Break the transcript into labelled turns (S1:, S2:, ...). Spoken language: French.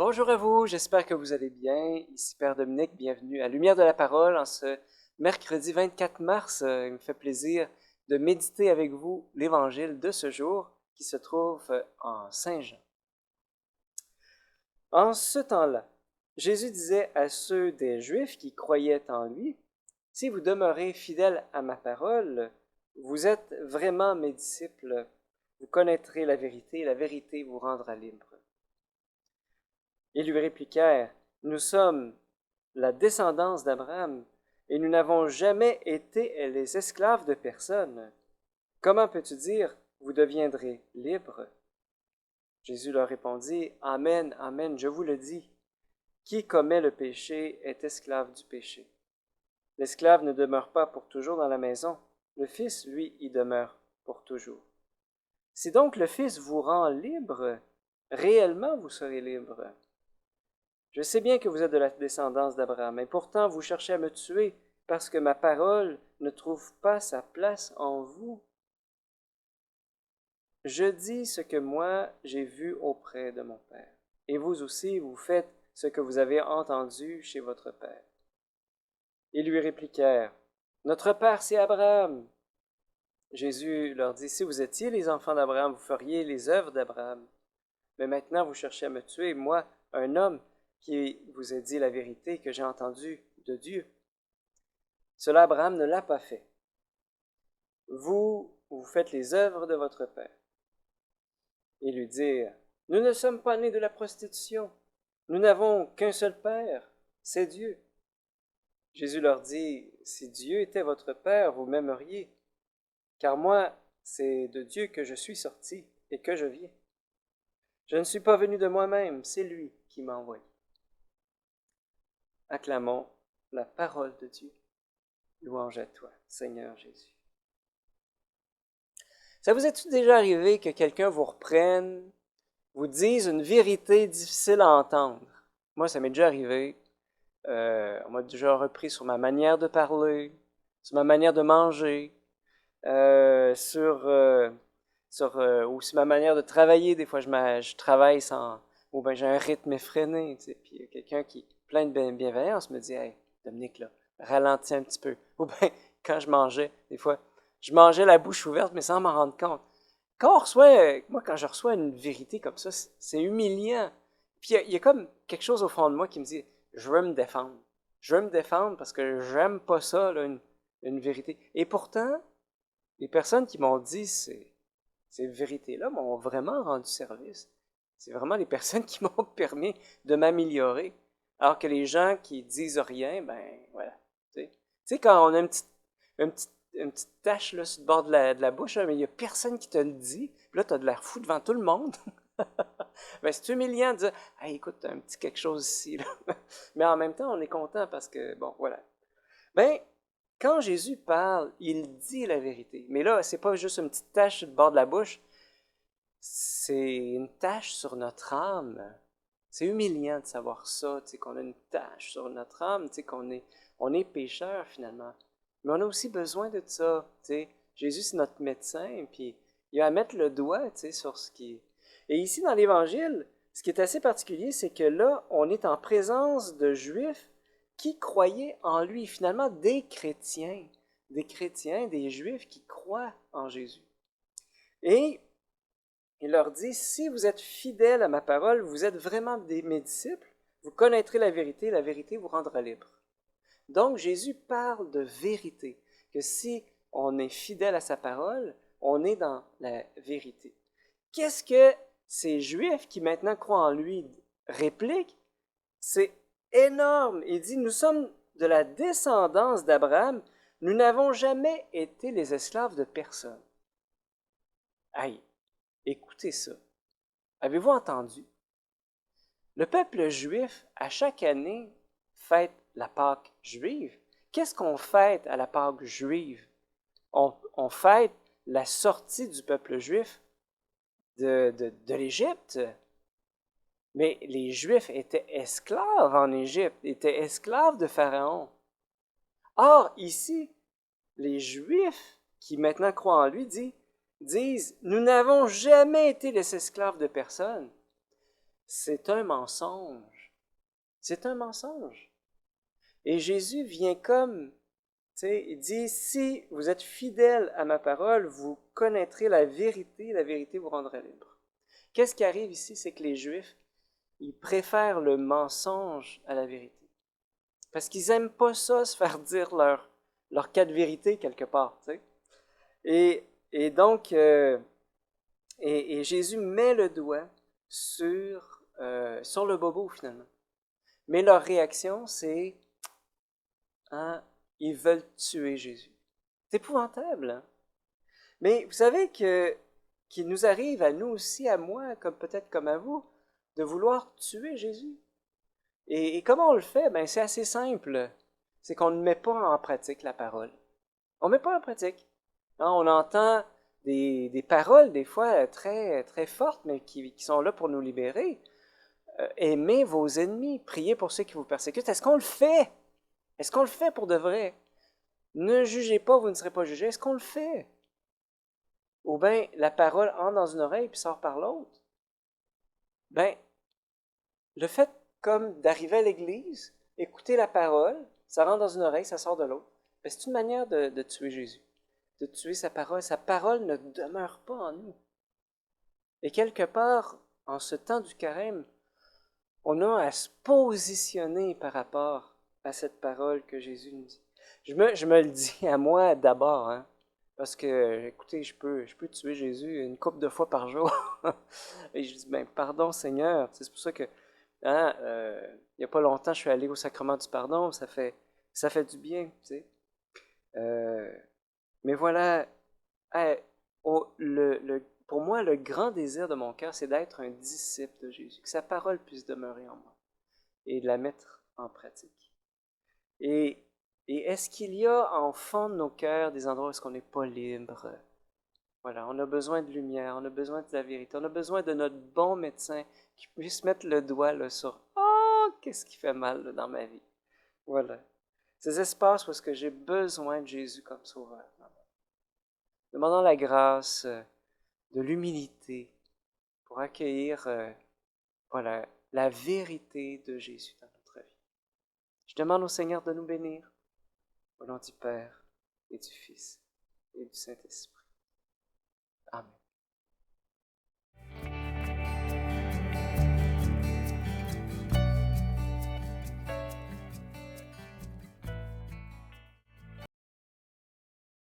S1: Bonjour à vous, j'espère que vous allez bien. Ici Père Dominique, bienvenue à Lumière de la Parole en ce mercredi 24 mars. Il me fait plaisir de méditer avec vous l'Évangile de ce jour qui se trouve en Saint Jean. En ce temps-là, Jésus disait à ceux des Juifs qui croyaient en lui, « Si vous demeurez fidèles à ma parole, vous êtes vraiment mes disciples, vous connaîtrez la vérité vous rendra libre. » Ils lui répliquèrent, « Nous sommes la descendance d'Abraham, et nous n'avons jamais été les esclaves de personne. Comment peux-tu dire, vous deviendrez libres? » Jésus leur répondit, « Amen, amen, je vous le dis, qui commet le péché est esclave du péché. L'esclave ne demeure pas pour toujours dans la maison, le Fils, lui, y demeure pour toujours. Si donc le Fils vous rend libre, réellement vous serez libre. Je sais bien que vous êtes de la descendance d'Abraham, et pourtant vous cherchez à me tuer parce que ma parole ne trouve pas sa place en vous. Je dis ce que moi j'ai vu auprès de mon Père, et vous aussi vous faites ce que vous avez entendu chez votre Père. Ils lui répliquèrent, « Notre Père, c'est Abraham. » Jésus leur dit, « Si vous étiez les enfants d'Abraham, vous feriez les œuvres d'Abraham. Mais maintenant vous cherchez à me tuer, moi, un homme qui vous a dit la vérité que j'ai entendue de Dieu. Cela, Abraham ne l'a pas fait. Vous faites les œuvres de votre Père. » Ils lui dirent, « Nous ne sommes pas nés de la prostitution. Nous n'avons qu'un seul Père, c'est Dieu. » Jésus leur dit, « Si Dieu était votre Père, vous m'aimeriez, car moi, c'est de Dieu que je suis sorti et que je viens. Je ne suis pas venu de moi-même, c'est lui qui m'a envoyé. » Acclamons la parole de Dieu. Louange à toi, Seigneur Jésus. Ça vous est-il déjà arrivé que quelqu'un vous reprenne, vous dise une vérité difficile à entendre? Moi, ça m'est déjà arrivé. On m'a déjà repris sur ma manière de parler, sur ma manière de manger, ou sur ma manière de travailler. Des fois, je travaille sans, ou bien j'ai un rythme effréné. Tu sais, puis il y a quelqu'un qui, plein de bienveillance, me dit, « Hey, Dominique, là, ralentis un petit peu. » Ou bien, quand je mangeais, des fois, je mangeais la bouche ouverte, mais sans m'en rendre compte. Quand je reçois une vérité comme ça, c'est humiliant. Puis il y a comme quelque chose au fond de moi qui me dit, je veux me défendre. Je veux me défendre parce que j'aime pas ça, là, une vérité. Et pourtant, les personnes qui m'ont dit ces vérités-là m'ont vraiment rendu service. C'est vraiment les personnes qui m'ont permis de m'améliorer. Alors que les gens qui disent rien, ben voilà. Tu sais, quand on a une petite tache là, sur le bord de la bouche, là, mais il n'y a personne qui te le dit, puis là, tu as de l'air fou devant tout le monde. Ben, c'est humiliant de dire, « Hey, écoute, t'as un petit quelque chose ici. » là. Mais en même temps, on est content parce que, bon, voilà. Ben, quand Jésus parle, il dit la vérité. Mais là, c'est pas juste une petite tache sur le bord de la bouche, c'est une tache sur notre âme. C'est humiliant de savoir ça, tu sais, qu'on a une tache sur notre âme, tu sais, on est pécheur finalement. Mais on a aussi besoin de ça, tu sais. Jésus, c'est notre médecin, puis il va mettre le doigt, tu sais, sur ce qui... Et ici, dans l'Évangile, ce qui est assez particulier, c'est que là, on est en présence de Juifs qui croyaient en lui, finalement des chrétiens, des Juifs qui croient en Jésus. Et il leur dit, « Si vous êtes fidèles à ma parole, vous êtes vraiment mes disciples, vous connaîtrez la vérité vous rendra libre. » Donc Jésus parle de vérité, que si on est fidèle à sa parole, on est dans la vérité. Qu'est-ce que ces Juifs qui maintenant croient en lui répliquent? C'est énorme. Il dit, « Nous sommes de la descendance d'Abraham, nous n'avons jamais été les esclaves de personne. » Aïe, écoutez ça. Avez-vous entendu? Le peuple juif, à chaque année, fête la Pâque juive. Qu'est-ce qu'on fête à la Pâque juive? On fête la sortie du peuple juif de l'Égypte. Mais les Juifs étaient esclaves en Égypte, étaient esclaves de Pharaon. Or, ici, les Juifs qui maintenant croient en lui disent, « Nous n'avons jamais été les esclaves de personne. » c'est un mensonge. C'est un mensonge. Et Jésus vient comme, tu sais, il dit, si vous êtes fidèles à ma parole, vous connaîtrez la vérité vous rendra libre. Qu'est-ce qui arrive ici, c'est que les Juifs, ils préfèrent le mensonge à la vérité. Parce qu'ils n'aiment pas ça, se faire dire leur cas de vérité quelque part, tu sais. Et donc, et Jésus met le doigt sur le bobo, finalement. Mais leur réaction, c'est, hein, ils veulent tuer Jésus. C'est épouvantable, hein? Mais vous savez qu'il nous arrive à nous aussi, à moi, comme peut-être comme à vous, de vouloir tuer Jésus. Et comment on le fait? Ben, c'est assez simple. C'est qu'on ne met pas en pratique la parole. On ne met pas en pratique. Hein, on entend des paroles, des fois, très, très fortes, mais qui sont là pour nous libérer. Aimez vos ennemis, priez pour ceux qui vous persécutent. Est-ce qu'on le fait? Est-ce qu'on le fait pour de vrai? Ne jugez pas, vous ne serez pas jugés. Est-ce qu'on le fait? Ou bien la parole entre dans une oreille puis sort par l'autre? Ben, le fait comme d'arriver à l'église, écouter la parole, ça rentre dans une oreille, ça sort de l'autre. Ben, c'est une manière de tuer Jésus, de tuer sa parole. Sa parole ne demeure pas en nous. Et quelque part, en ce temps du carême, on a à se positionner par rapport à cette parole que Jésus nous dit. Je me le dis à moi d'abord, hein, parce que, écoutez, je peux tuer Jésus une couple de fois par jour. Et je dis, ben, pardon Seigneur. C'est pour ça que, hein, il n'y a pas longtemps, je suis allé au sacrement du pardon. Ça fait du bien, tu sais. Euh, mais voilà, pour moi, le grand désir de mon cœur, c'est d'être un disciple de Jésus, que sa parole puisse demeurer en moi et de la mettre en pratique. Et, et est-ce qu'il y a en fond de nos cœurs des endroits où est-ce qu'on n'est pas libre? Voilà, on a besoin de lumière, on a besoin de la vérité, on a besoin de notre bon médecin qui puisse mettre le doigt là, sur «Oh, qu'est-ce qui fait mal là, dans ma vie?» Voilà. Ces espaces où est-ce que j'ai besoin de Jésus comme sauveur. Demandons la grâce de l'humilité pour accueillir voilà, la vérité de Jésus dans notre vie. Je demande au Seigneur de nous bénir. Au nom du Père et du Fils et du Saint-Esprit. Amen.